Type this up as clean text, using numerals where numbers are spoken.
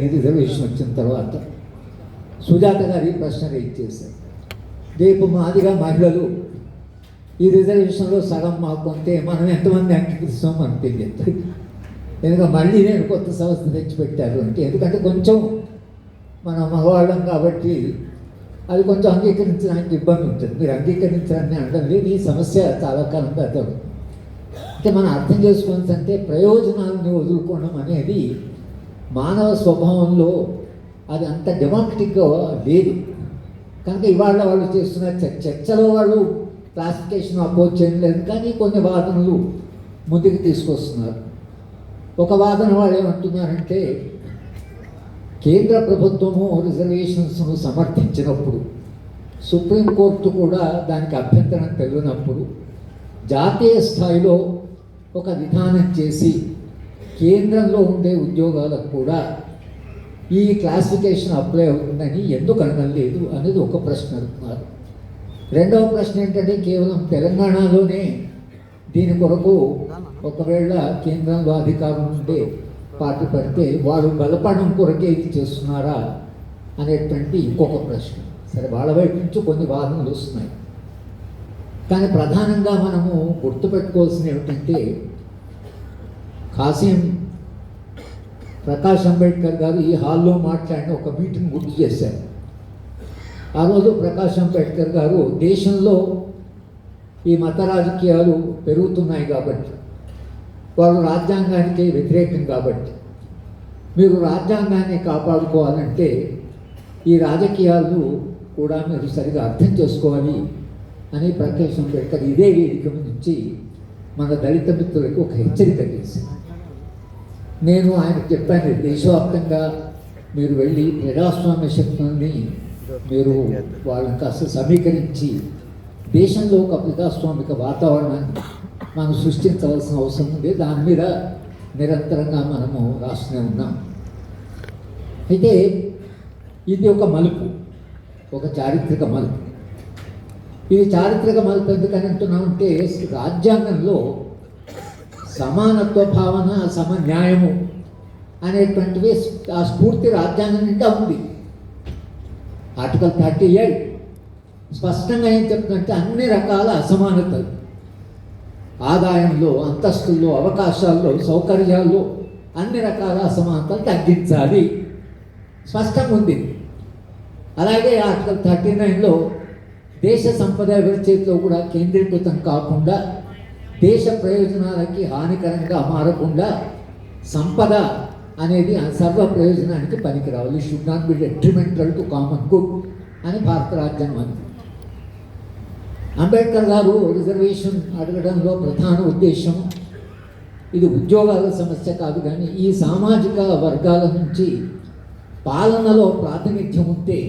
Reservation వచ్చిన తర్వాత సుజాత గారి ప్రశ్న రేజ్ చేశారు. రేపు మాదిగా మహిళలు ఈ రిజర్వేషన్లో సగం మాకు కొంటే మనం ఎంతమంది అంగీకరిస్తాం మనకు తెలియదు. ఎందుకంటే మళ్ళీ నేను కొత్త సంస్థ తెచ్చిపెట్టారు అంటే, ఎందుకంటే కొంచెం మన మగవాళ్ళం కాబట్టి అది కొంచెం అంగీకరించడానికి ఇబ్బంది ఉంటుంది. మీరు అంగీకరించాలని అనడం లేదు, ఈ సమస్య చాలా కాలంగా అర్థం. అంటే మనం అర్థం చేసుకోవాల్సి అంటే ప్రయోజనాలను వదులుకోవడం అనేది మానవ స్వభావంలో అది అంత డెమోక్రటిక్గా లేదు. కనుక ఇవాళ వాళ్ళు చేస్తున్న చర్చలో వాళ్ళు క్లాసిఫికేషన్ అపోజ్ చేయడం లేదు, కానీ కొన్ని వాదనలు ముందుకు తీసుకొస్తున్నారు. ఒక వాదన వాళ్ళు ఏమంటున్నారంటే, కేంద్ర ప్రభుత్వము రిజర్వేషన్స్ను సమర్థించినప్పుడు, సుప్రీంకోర్టు కూడా దానికి అభ్యంతరం తెలియనప్పుడు జాతీయ స్థాయిలో ఒక విధానం చేసి కేంద్రంలో ఉండే ఉద్యోగాలకు కూడా ఈ క్లాసిఫికేషన్ అప్లై అవుతుందని ఎందుకు అనలేదు అనేది ఒక ప్రశ్న అడుగుతున్నారు. రెండవ ప్రశ్న ఏంటంటే, కేవలం తెలంగాణలోనే దీని కొరకు ఒకవేళ కేంద్రంలో అధికారం ఉండే పార్టీ పడితే వారు బలపడడం కొరకే ఇది చేస్తున్నారా అనేటువంటి ఇంకొక ప్రశ్న. సరే, వాళ్ళ వైపు నుంచి కొన్ని వాదనలు వస్తున్నాయి, కానీ ప్రధానంగా మనము గుర్తుపెట్టుకోవాల్సింది ఏమిటంటే, కాసిం ప్రకాష్ అంబేద్కర్ గారు ఈ హాల్లో మాట్లాడిన ఒక మీటింగ్ గుర్తు చేశారు. ఆ రోజు ప్రకాష్ అంబేద్కర్ గారు దేశంలో ఈ మత రాజకీయాలు పెరుగుతున్నాయి కాబట్టి, వాళ్ళు రాజ్యాంగానికి వ్యతిరేకం కాబట్టి, మీరు రాజ్యాంగాన్ని కాపాడుకోవాలంటే ఈ రాజకీయాలను కూడా మీరు సరిగా అర్థం చేసుకోవాలి అని ప్రకాష్ అంబేద్కర్ ఇదే వేదిక నుంచి మన దళిత మిత్రులకు ఒక హెచ్చరిక చేశారు. నేను ఆయనకు చెప్పాను, దేశవ్యాప్తంగా మీరు వెళ్ళి ప్రజాస్వామ్య శక్తుల్ని మీరు వాళ్ళని కాస్త సమీకరించి దేశంలో ఒక ప్రజాస్వామిక వాతావరణాన్ని మనం సృష్టించవలసిన అవసరం ఉంది. దాని మీద నిరంతరంగా మనము రాస్తూనే ఉన్నాం. అయితే ఇది ఒక మలుపు, ఒక చారిత్రక మలుపు. ఇది చారిత్రక మలుపు ఎందుకని అంటున్నామంటే, రాజ్యాంగంలో సమానత్వ భావన, సమన్యాయము అనేటువంటివి ఆ స్ఫూర్తి రాజ్యాంగం నిండా ఉంది. ఆర్టికల్ 38 స్పష్టంగా ఏం చెప్తుందంటే, అన్ని రకాల అసమానతలు, ఆదాయంలో, అంతస్తుల్లో, అవకాశాల్లో, సౌకర్యాల్లో అన్ని రకాల అసమానతలు తగ్గించాలి, స్పష్టంగా ఉంది. అలాగే ఆర్టికల్ 39లో దేశ సంపద ఎవరి చేతిలో కూడా కేంద్రీకృతం కాకుండా, దేశ ప్రయోజనాలకి హానికరంగా మారకుండా సంపద అనేది సర్వ ప్రయోజనానికి పనికి రావాలి. Should not be detrimental to common good అని భారత రాజ్యాంగం అంది. అంబేద్కర్ గారు రిజర్వేషన్ అడగడంలో ప్రధాన ఉద్దేశం, ఇది ఉద్యోగాల సమస్య కాదు, కానీ ఈ సామాజిక వర్గాల నుంచి పాలనలో ప్రాతినిధ్యం ఉంటే